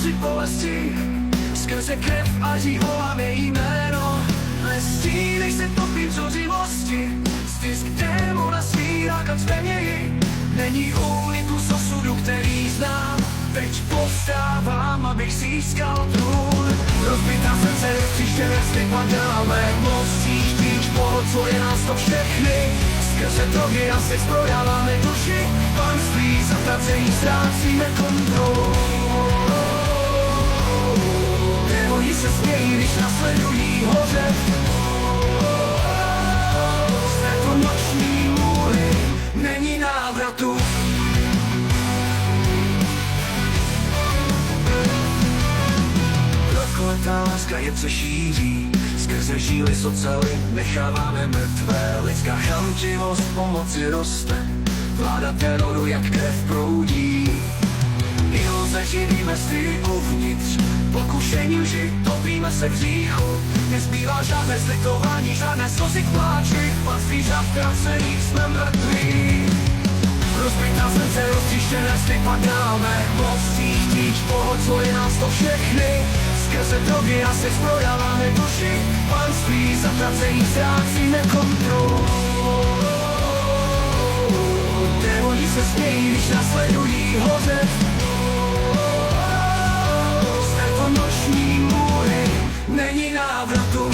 tvořit bolesti, skrze krev a živolavě jméno. Nestínej se topit zuřivosti, stisk démona svírá kam zpevněji. Není úniku z osudu, který znám, teď povstávám, abych získal trůn. Rozbitá srdce, roztříštěné sny padáme, mostí klíč pohlcuje nás to všechny. Skrze drogy asi zbrojáváme duši, panství zatracení ztrácíme kontrolu. Démoni se smějí, když nasledují hoře. Z této noční můry není návratu. Prokletá láska je co šíří, skrze žíly z oceli necháváme mrtvé. Lidská chamtivost pomoci roste, vláda teroru jak krev proudí. Iluze živíme si uvnitř, pokušení lži, topíme se v hříchu. Nezbývá žádné slitování, žádné slzy k pláči, patří žád ztracených, jsme mrtví. Rozbitá srdce, roztříštěné sny padáme, mostí klíč pohlcuje nás to všechny. Skrze drogy asi zbrojáváme duši, panství zatracení ztrácíme kontrolu. Démoni se smějí, když nasledují hoře. Z této noční můry není návratu.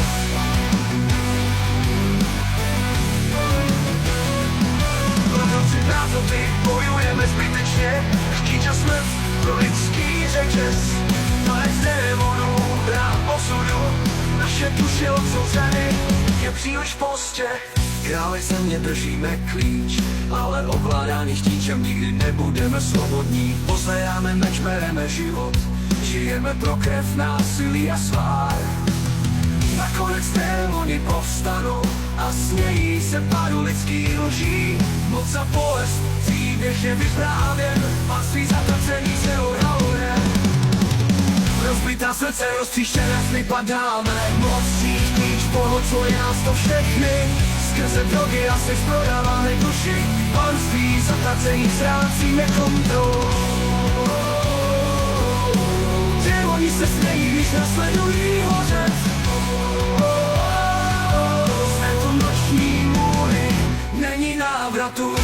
Proroci prázdnoty, bojujeme zbytečně, chtít a smrt pro lidský řetěz. Ale z démonů, brát osudu, naše duše odsouzeny, je příliš pozdě. Králi země držíme klíč, ale ovládáni chtíčem nikdy nebudeme svobodní. Pozvejáme meč, bereme život, žijeme pro krev, násilí a svár. Nakonec démoni povstanou a smějí se pádu lidský lží. Moc a bolest, příběh je vyprávěn, panství zatracený se odhaluje. Rozbitá srdce, roztříštěné sny padáme, mostí klíč pohlcuje nás to všechny. Skrze drogy asi zbrojáváme duši, panství zatracení ztrácíme kontrolu. Démoni se smějí, když nasledují hoře. Z této noční můry není návratu.